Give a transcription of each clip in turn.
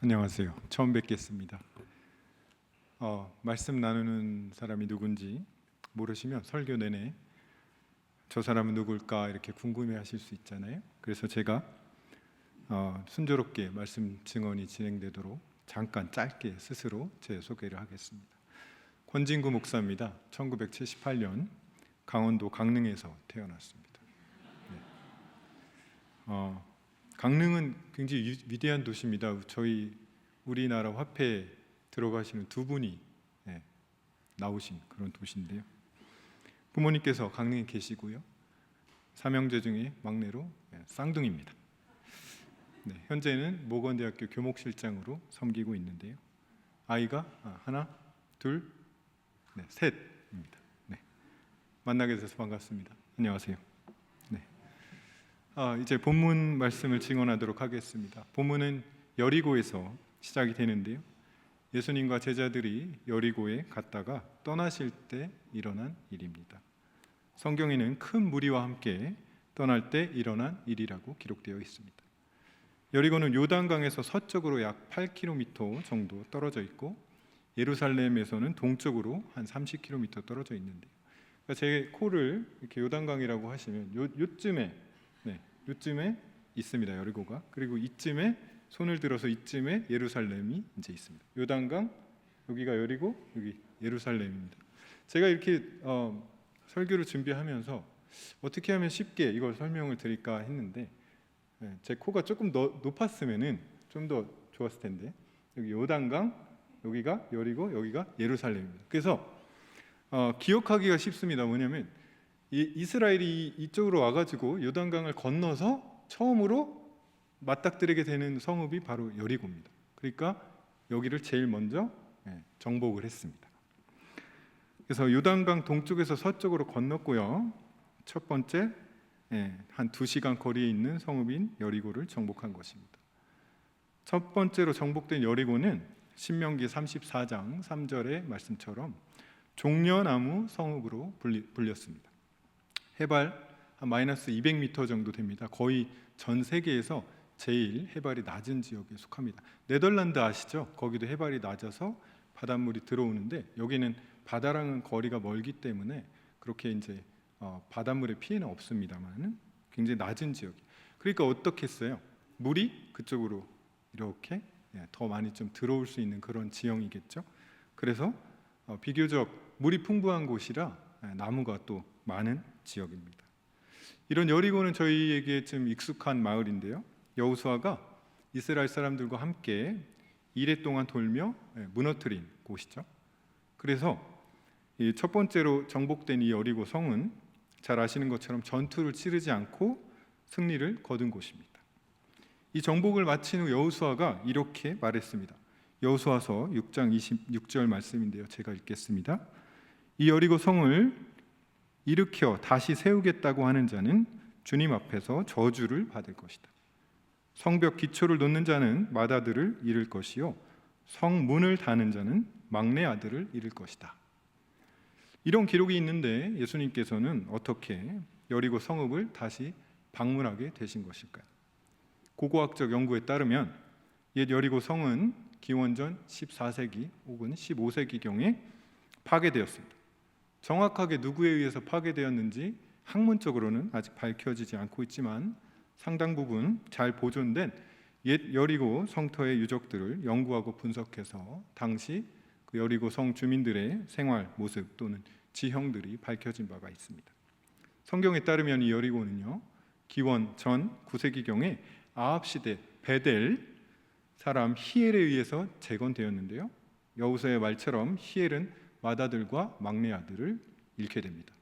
안녕하세요. 처음 뵙겠습니다. 말씀 나누는 사람이 누군지 모르시면 설교 내내 저 사람은 누굴까 이렇게 궁금해하실 수 있잖아요. 그래서 제가 순조롭게 말씀 증언이 진행되도록 잠깐 짧게 스스로 제 소개를 하겠습니다. 권진구 목사입니다. 1978년 강원도 강릉에서 태어났습니다. 네. 강릉은 굉장히 위대한 도시입니다. 저희 우리나라 화폐에 들어가시는 두 분이 나오신 그런 도시인데요. 부모님께서 강릉에 계시고요. 삼형제 중에 막내로 쌍둥이입니다. 현재는 모건대학교 교목실장으로 섬기고 있는데요. 아이가 하나, 둘, 셋입니다. 만나게 돼서 반갑습니다. 안녕하세요. 이제 본문 말씀을 증언하도록 하겠습니다. 본문은 여리고에서 시작이 되는데요. 예수님과 제자들이 여리고에 갔다가 떠나실 때 일어난 일입니다. 성경에는 큰 무리와 함께 떠날 때 일어난 일이라고 기록되어 있습니다. 여리고는 요단강에서 서쪽으로 약 8km 정도 떨어져 있고 예루살렘에서는 동쪽으로 한 30km 떨어져 있는데요. 그러니까 제 코를 이렇게 요단강이라고 하시면 요쯤에 있습니다. 여리고가. 그리고 이쯤에 손을 들어서 이쯤에 예루살렘이 이제 있습니다. 요단강, 여기가 여리고, 여기 예루살렘입니다. 제가 이렇게 설교를 준비하면서 어떻게 하면 쉽게 이걸 설명을 드릴까 했는데 제 코가 조금 더 높았으면은 좀 더 좋았을 텐데 여기 요단강, 여기가 여리고, 여기가 예루살렘입니다. 그래서 기억하기가 쉽습니다. 뭐냐면 이스라엘이 이쪽으로 와가지고 요단강을 건너서 처음으로 맞닥뜨리게 되는 성읍이 바로 여리고입니다. 그러니까 여기를 제일 먼저 정복을 했습니다. 그래서 요단강 동쪽에서 서쪽으로 건넜고요. 첫 번째 한 2시간 거리에 있는 성읍인 여리고를 정복한 것입니다. 첫 번째로 정복된 여리고는 신명기 34장 3절의 말씀처럼 종려나무 성읍으로 불렸습니다. 해발 한 마이너스 200m 정도 됩니다. 거의 전 세계에서 제일 해발이 낮은 지역에 속합니다. 네덜란드 아시죠? 거기도 해발이 낮아서 바닷물이 들어오는데 여기는 바다랑은 거리가 멀기 때문에 그렇게 이제 바닷물의 피해는 없습니다만 굉장히 낮은 지역. 그러니까 어떻게 했어요? 물이 그쪽으로 이렇게 더 많이 좀 들어올 수 있는 그런 지형이겠죠. 그래서 비교적 물이 풍부한 곳이라 나무가 또 많은 지역입니다. 이런 여리고는 저희에게 좀 익숙한 마을인데요. 여호수아가 이스라엘 사람들과 함께 이레 동안 돌며 무너뜨린 곳이죠. 그래서 이 첫 번째로 정복된 이 여리고 성은 잘 아시는 것처럼 전투를 치르지 않고 승리를 거둔 곳입니다. 이 정복을 마친 후 여호수아가 이렇게 말했습니다. 여호수아서 6장 26절 말씀인데요. 제가 읽겠습니다. 이 여리고 성을 일으켜 다시 세우겠다고 하는 자는 주님 앞에서 저주를 받을 것이다. 성벽 기초를 놓는 자는 맏아들을 잃을 것이요 성문을 다는 자는 막내 아들을 잃을 것이다. 이런 기록이 있는데 예수님께서는 어떻게 여리고 성읍을 다시 방문하게 되신 것일까요? 고고학적 연구에 따르면 옛 여리고 성은 기원전 14세기 혹은 15세기경에 파괴되었습니다. 정확하게 누구에 의해서 파괴되었는지 학문적으로는 아직 밝혀지지 않고 있지만 상당 부분 잘 보존된 옛 여리고 성터의 유적들을 연구하고 분석해서 당시 그 여리고 성 주민들의 생활 모습 또는 지형들이 밝혀진 바가 있습니다. 성경에 따르면 이 여리고는요 기원 전 9세기경에 아합 시대 베델 사람 히엘에 의해서 재건되었는데요. 여호수아의 말처럼 히엘은 맏아들과 막내 아들을 잃게 됩니다.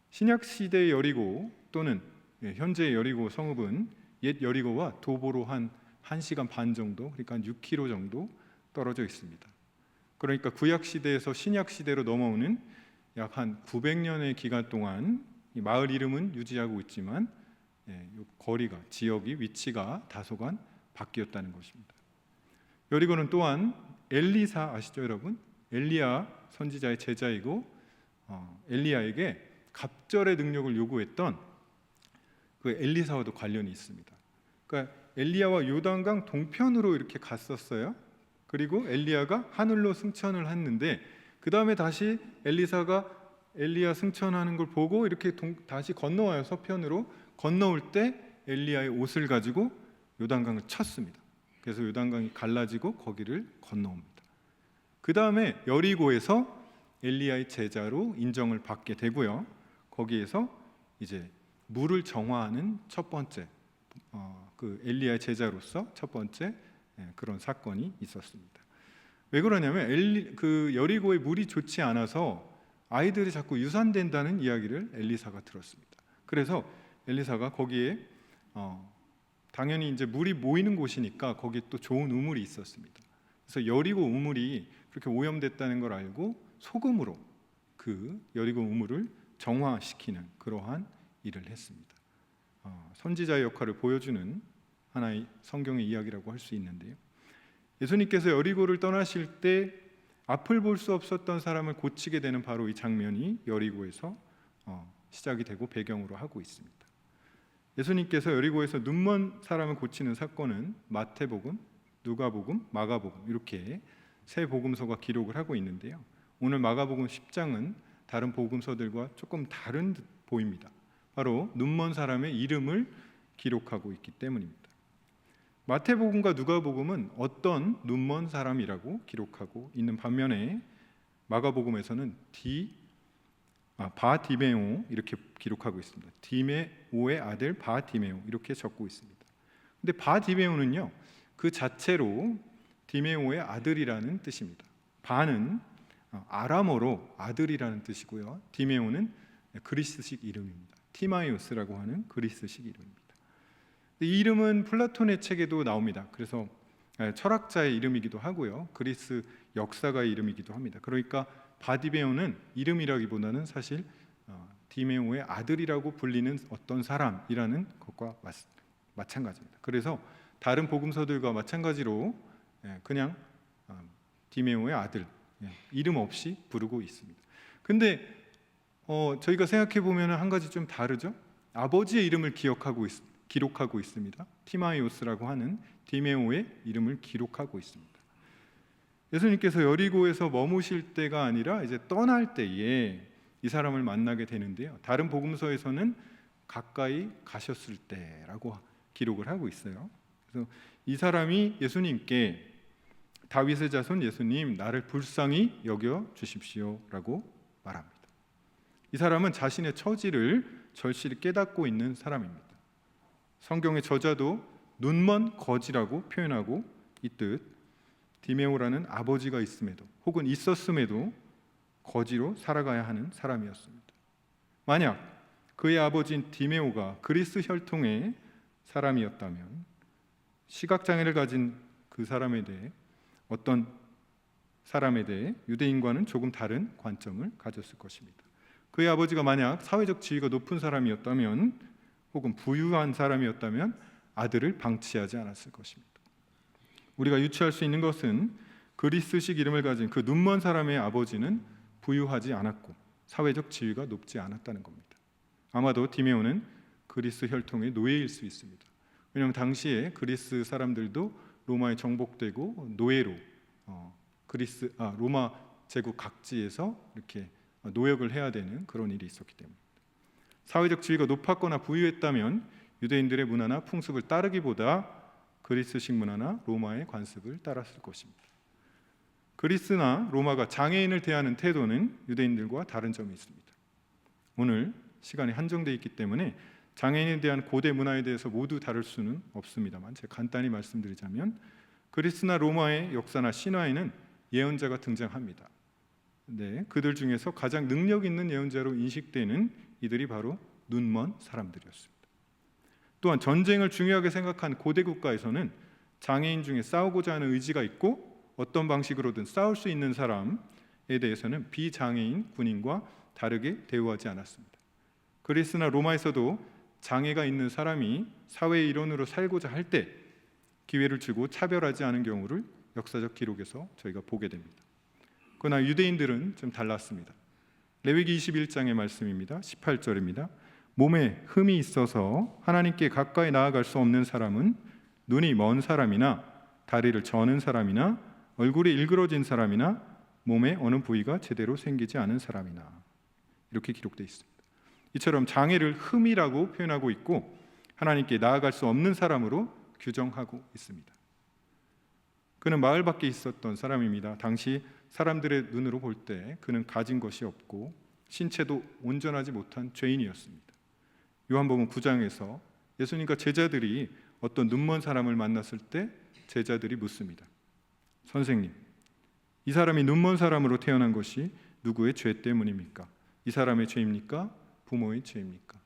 신약 시대의 여리고 또는 현재의 여리고 성읍은 옛 여리고와 도보로 한 1시간 반 정도, 그러니까 한 6km 정도 떨어져 있습니다. 그러니까 구약 시대에서 신약 시대로 넘어오는 약 한 900년의 기간 동안 이 마을 이름은 유지하고 있지만 거리가, 지역이, 위치가 다소간 바뀌었다는 것입니다. 여리고는 또한 엘리사 아시죠, 여러분? 엘리야 선지자의 제자이고 엘리야에게 갑절의 능력을 요구했던 그 엘리사와도 관련이 있습니다. 그러니까 엘리야와 요단강 동편으로 이렇게 갔었어요. 그리고 엘리야가 하늘로 승천을 했는데 그 다음에 다시 엘리사가 엘리야 승천하는 걸 보고 이렇게 다시 건너와요. 서편으로 건너올 때 엘리야의 옷을 가지고 요단강을 쳤습니다. 그래서 요단강이 갈라지고 거기를 건너옵니다. 그 다음에 여리고에서 엘리야의 제자로 인정을 받게 되고요. 거기에서 이제 물을 정화하는 첫 번째 그 엘리야의 제자로서 첫 번째 그런 사건이 있었습니다. 왜 그러냐면 그 여리고의 물이 좋지 않아서 아이들이 자꾸 유산된다는 이야기를 엘리사가 들었습니다. 그래서 엘리사가 거기에 당연히 이제 물이 모이는 곳이니까 거기에 또 좋은 우물이 있었습니다. 그래서 여리고 우물이 그렇게 오염됐다는 걸 알고 소금으로 그 여리고 우물을 정화시키는 그러한 일을 했습니다. 선지자의 역할을 보여주는 하나의 성경의 이야기라고 할 수 있는데요. 예수님께서 여리고를 떠나실 때 앞을 볼 수 없었던 사람을 고치게 되는 바로 이 장면이 여리고에서 시작이 되고 배경으로 하고 있습니다. 예수님께서 여리고에서 눈먼 사람을 고치는 사건은 마태복음, 누가복음, 마가복음 이렇게 세 복음서가 기록을 하고 있는데요. 오늘 마가복음 10장은 다른 복음서들과 조금 다른 듯 보입니다. 바로 눈먼 사람의 이름을 기록하고 있기 때문입니다. 마태복음과 누가복음은 어떤 눈먼 사람이라고 기록하고 있는 반면에 마가복음에서는 바디메오 이렇게 기록하고 있습니다. 디메오의 아들 바디메오 이렇게 적고 있습니다. 근데 바디메오는요 그 자체로 디메오의 아들이라는 뜻입니다. 바는 아람어로 아들이라는 뜻이고요. 디메오는 그리스식 이름입니다. 티마이오스라고 하는 그리스식 이름입니다. 이 이름은 플라톤의 책에도 나옵니다. 그래서 철학자의 이름이기도 하고요. 그리스 역사가의 이름이기도 합니다. 그러니까 바디메오는 이름이라기보다는 사실 디메오의 아들이라고 불리는 어떤 사람이라는 것과 마찬가지입니다. 그래서 다른 복음서들과 마찬가지로 그냥 디메오의 아들 이름 없이 부르고 있습니다. 근데 저희가 생각해 보면 한 가지 좀 다르죠. 아버지의 이름을 기록하고 있습니다. 티마이오스라고 하는 디메오의 이름을 기록하고 있습니다. 예수님께서 여리고에서 머무실 때가 아니라 이제 떠날 때에 이 사람을 만나게 되는데요. 다른 복음서에서는 가까이 가셨을 때라고 기록을 하고 있어요. 그래서 이 사람이 예수님께 다윗의 자손 예수님 나를 불쌍히 여겨 주십시오라고 말합니다. 이 사람은 자신의 처지를 절실히 깨닫고 있는 사람입니다. 성경의 저자도 눈먼 거지라고 표현하고 있듯 디메오라는 아버지가 있음에도 혹은 있었음에도 거지로 살아가야 하는 사람이었습니다. 만약 그의 아버지인 디메오가 그리스 혈통의 사람이었다면 시각장애를 가진 그 사람에 대해 어떤 사람에 대해 유대인과는 조금 다른 관점을 가졌을 것입니다. 그의 아버지가 만약 사회적 지위가 높은 사람이었다면 혹은 부유한 사람이었다면 아들을 방치하지 않았을 것입니다. 우리가 유추할 수 있는 것은 그리스식 이름을 가진 그 눈먼 사람의 아버지는 부유하지 않았고 사회적 지위가 높지 않았다는 겁니다. 아마도 디메오는 그리스 혈통의 노예일 수 있습니다. 왜냐하면 당시에 그리스 사람들도 로마에 정복되고 노예로 로마 제국 각지에서 이렇게 노역을 해야 되는 그런 일이 있었기 때문입니다. 사회적 지위가 높았거나 부유했다면 유대인들의 문화나 풍습을 따르기보다 그리스식 문화나 로마의 관습을 따랐을 것입니다. 그리스나 로마가 장애인을 대하는 태도는 유대인들과 다른 점이 있습니다. 오늘 시간이 한정되어 있기 때문에 장애인에 대한 고대 문화에 대해서 모두 다룰 수는 없습니다만 제가 간단히 말씀드리자면 그리스나 로마의 역사나 신화에는 예언자가 등장합니다. 네, 그들 중에서 가장 능력 있는 예언자로 인식되는 이들이 바로 눈먼 사람들이었습니다. 또한 전쟁을 중요하게 생각한 고대 국가에서는 장애인 중에 싸우고자 하는 의지가 있고 어떤 방식으로든 싸울 수 있는 사람에 대해서는 비장애인 군인과 다르게 대우하지 않았습니다. 그리스나 로마에서도 장애가 있는 사람이 사회의 일원으로 살고자 할 때 기회를 주고 차별하지 않은 경우를 역사적 기록에서 저희가 보게 됩니다. 그러나 유대인들은 좀 달랐습니다. 레위기 21장의 말씀입니다. 18절입니다. 몸에 흠이 있어서 하나님께 가까이 나아갈 수 없는 사람은 눈이 먼 사람이나 다리를 저는 사람이나 얼굴이 일그러진 사람이나 몸의 어느 부위가 제대로 생기지 않은 사람이나 이렇게 기록되어 있습니다. 이처럼 장애를 흠이라고 표현하고 있고 하나님께 나아갈 수 없는 사람으로 규정하고 있습니다. 그는 마을 밖에 있었던 사람입니다. 당시 사람들의 눈으로 볼 때 그는 가진 것이 없고 신체도 온전하지 못한 죄인이었습니다. 요한복음 9장에서 예수님과 제자들이 어떤 눈먼 사람을 만났을 때 제자들이 묻습니다. 선생님, 이 사람이 눈먼 사람으로 태어난 것이 누구의 죄 때문입니까? 이 사람의 죄입니까? 부모의 죄입니까?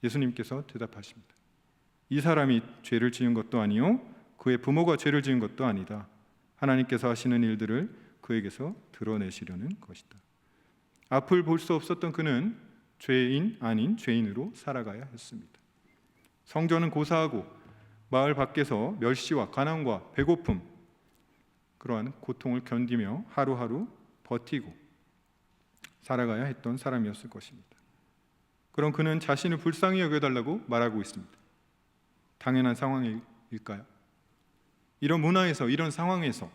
예수님께서 대답하십니다. 이 사람이 죄를 지은 것도 아니요 그의 부모가 죄를 지은 것도 아니다. 하나님께서 하시는 일들을 그에게서 드러내시려는 것이다. 앞을 볼 수 없었던 그는 죄인 아닌 죄인으로 살아가야 했습니다. 성전은 고사하고 마을 밖에서 멸시와 가난과 배고픔, 그러한 고통을 견디며 하루하루 버티고 살아가야 했던 사람이었을 것입니다. 그럼 그는 자신을 불쌍히 여겨달라고 말하고 있습니다. 당연한 상황일까요? 이런 문화에서, 이런 상황에서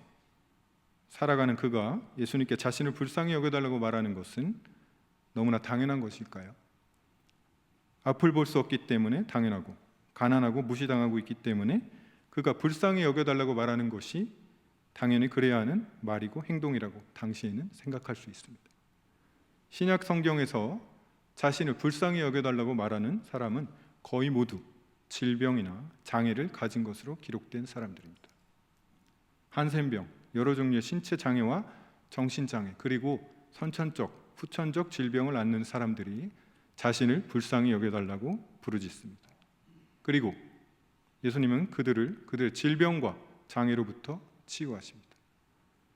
살아가는 그가 예수님께 자신을 불쌍히 여겨달라고 말하는 것은 너무나 당연한 것일까요? 앞을 볼 수 없기 때문에 당연하고 가난하고 무시당하고 있기 때문에 그가 불쌍히 여겨달라고 말하는 것이 당연히 그래야 하는 말이고 행동이라고 당시에는 생각할 수 있습니다. 신약 성경에서 자신을 불쌍히 여겨달라고 말하는 사람은 거의 모두 질병이나 장애를 가진 것으로 기록된 사람들입니다. 한센병, 여러 종류의 신체 장애와 정신장애, 그리고 선천적, 후천적 질병을 앓는 사람들이 자신을 불쌍히 여겨달라고 부르짖습니다. 그리고 예수님은 그들의 질병과 장애로부터 치유하십니다.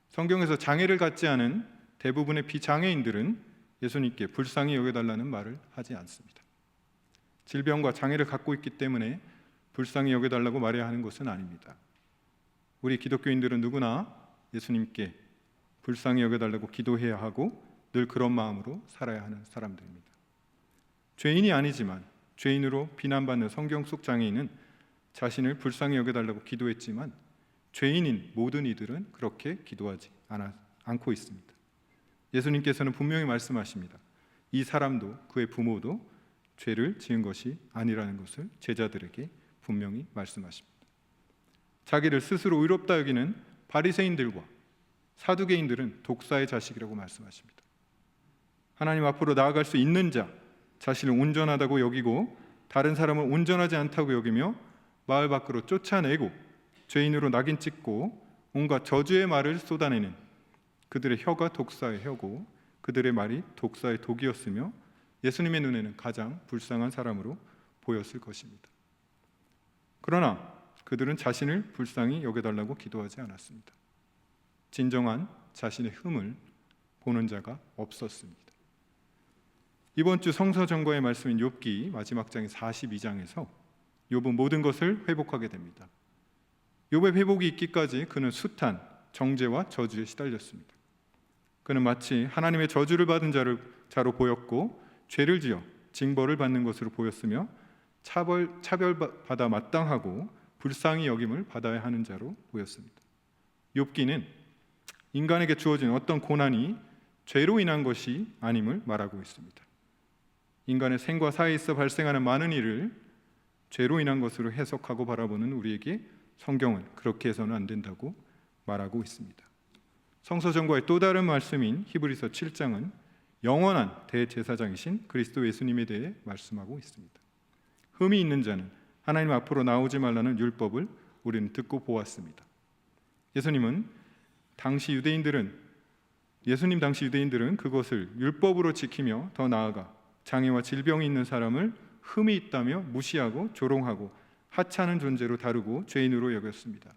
성경에서 장애를 갖지 않은 대부분의 비장애인들은 예수님께 불쌍히 여겨달라는 말을 하지 않습니다. 질병과 장애를 갖고 있기 때문에 불쌍히 여겨달라고 말해야 하는 것은 아닙니다. 우리 기독교인들은 누구나 예수님께 불쌍히 여겨달라고 기도해야 하고 늘 그런 마음으로 살아야 하는 사람들입니다. 죄인이 아니지만 죄인으로 비난받는 성경 속 장애인은 자신을 불쌍히 여겨달라고 기도했지만 죄인인 모든 이들은 그렇게 기도하지 않고 있습니다. 예수님께서는 분명히 말씀하십니다. 이 사람도 그의 부모도 죄를 지은 것이 아니라는 것을 제자들에게 분명히 말씀하십니다. 자기를 스스로 의롭다 여기는 바리새인들과 사두개인들은 독사의 자식이라고 말씀하십니다. 하나님 앞으로 나아갈 수 있는 자, 자신을 온전하다고 여기고 다른 사람을 온전하지 않다고 여기며 마을 밖으로 쫓아내고 죄인으로 낙인 찍고 온갖 저주의 말을 쏟아내는 그들의 혀가 독사의 혀고 그들의 말이 독사의 독이었으며 예수님의 눈에는 가장 불쌍한 사람으로 보였을 것입니다. 그러나 그들은 자신을 불쌍히 여겨달라고 기도하지 않았습니다. 진정한 자신의 흠을 보는 자가 없었습니다. 이번 주 성서전과의 말씀인 욥기 마지막 장의 42장에서 욥은 모든 것을 회복하게 됩니다. 욥의 회복이 있기까지 그는 숱한 정죄와 저주에 시달렸습니다. 그는 마치 하나님의 저주를 받은 자로 보였고 죄를 지어 징벌을 받는 것으로 보였으며 차별받아 마땅하고 불쌍히 여김을 받아야 하는 자로 보였습니다. 욥기는 인간에게 주어진 어떤 고난이 죄로 인한 것이 아님을 말하고 있습니다. 인간의 생과 사이에서 발생하는 많은 일을 죄로 인한 것으로 해석하고 바라보는 우리에게 성경은 그렇게 해서는 안 된다고 말하고 있습니다. 성서전과의 또 다른 말씀인 히브리서 7장은 영원한 대제사장이신 그리스도 예수님에 대해 말씀하고 있습니다. 흠이 있는 자는 하나님 앞으로 나오지 말라는 율법을 우리는 듣고 보았습니다. 예수님 당시 유대인들은 그것을 율법으로 지키며 더 나아가 장애와 질병이 있는 사람을 흠이 있다며 무시하고 조롱하고 하찮은 존재로 다루고 죄인으로 여겼습니다.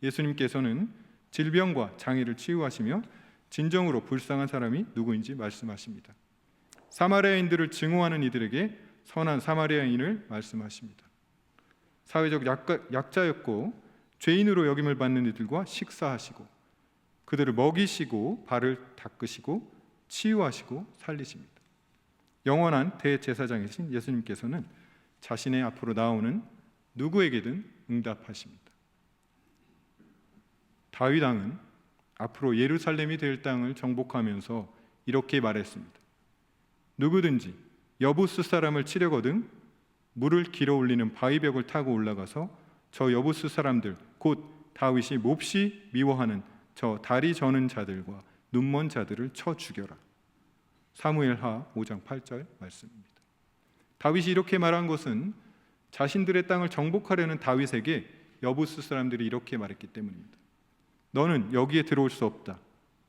예수님께서는 질병과 장애를 치유하시며 진정으로 불쌍한 사람이 누구인지 말씀하십니다. 사마리아인들을 증오하는 이들에게 선한 사마리아인을 말씀하십니다. 사회적 약자였고 죄인으로 여김을 받는 이들과 식사하시고 그들을 먹이시고 발을 닦으시고 치유하시고 살리십니다. 영원한 대제사장이신 예수님께서는 자신의 앞으로 나오는 누구에게든 응답하십니다. 다윗 왕은 앞으로 예루살렘이 될 땅을 정복하면서 이렇게 말했습니다. 누구든지 여부스 사람을 치려거든 물을 길어 올리는 바위벽을 타고 올라가서 저 여부스 사람들 곧 다윗이 몹시 미워하는 저 다리 저는 자들과 눈먼 자들을 쳐 죽여라. 사무엘하 5장 8절 말씀입니다. 다윗이 이렇게 말한 것은 자신들의 땅을 정복하려는 다윗에게 여부스 사람들이 이렇게 말했기 때문입니다. 너는 여기에 들어올 수 없다.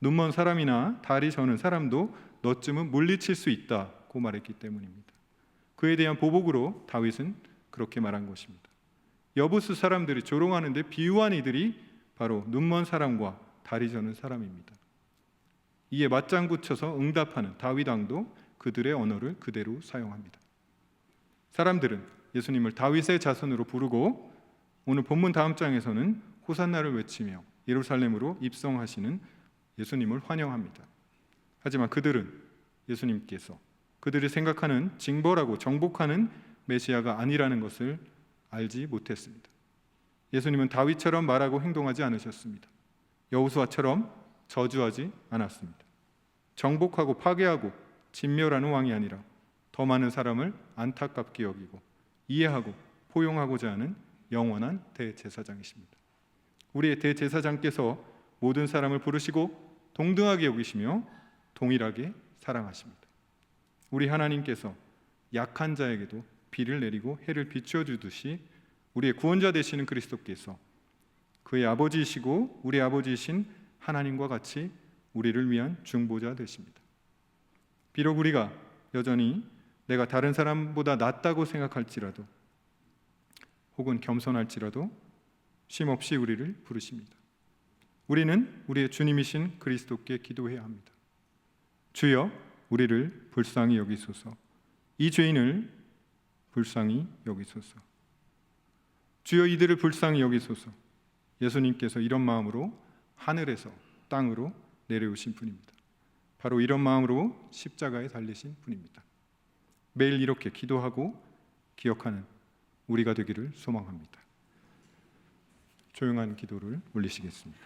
눈먼 사람이나 다리 저는 사람도 너쯤은 물리칠 수 있다고 말했기 때문입니다. 그에 대한 보복으로 다윗은 그렇게 말한 것입니다. 여부스 사람들이 조롱하는데 비유한 이들이 바로 눈먼 사람과 다리 저는 사람입니다. 이에 맞장구 쳐서 응답하는 다윗 왕도 그들의 언어를 그대로 사용합니다. 사람들은 예수님을 다윗의 자손으로 부르고 오늘 본문 다음 장에서는 호산나를 외치며 예루살렘으로 입성하시는 예수님을 환영합니다. 하지만 그들은 예수님께서 그들이 생각하는 징벌하고 정복하는 메시아가 아니라는 것을 알지 못했습니다. 예수님은 다윗처럼 말하고 행동하지 않으셨습니다. 여호수아처럼 저주하지 않았습니다. 정복하고 파괴하고 진멸하는 왕이 아니라 더 많은 사람을 안타깝게 여기고 이해하고 포용하고자 하는 영원한 대제사장이십니다. 우리의 대제사장께서 모든 사람을 부르시고 동등하게 여기시며 동일하게 사랑하십니다. 우리 하나님께서 약한 자에게도 비를 내리고 해를 비추어 주듯이 우리의 구원자 되시는 그리스도께서 그의 아버지이시고 우리 아버지이신 하나님과 같이 우리를 위한 중보자 되십니다. 비록 우리가 여전히 내가 다른 사람보다 낫다고 생각할지라도 혹은 겸손할지라도 쉼없이 우리를 부르십니다. 우리는 우리의 주님이신 그리스도께 기도해야 합니다. 주여 우리를 불쌍히 여기소서. 이 죄인을 불쌍히 여기소서. 주여 이들을 불쌍히 여기소서. 예수님께서 이런 마음으로 하늘에서 땅으로 내려오신 분입니다. 바로 이런 마음으로 십자가에 달리신 분입니다. 매일 이렇게 기도하고 기억하는 우리가 되기를 소망합니다. 조용한 기도를 올리시겠습니다.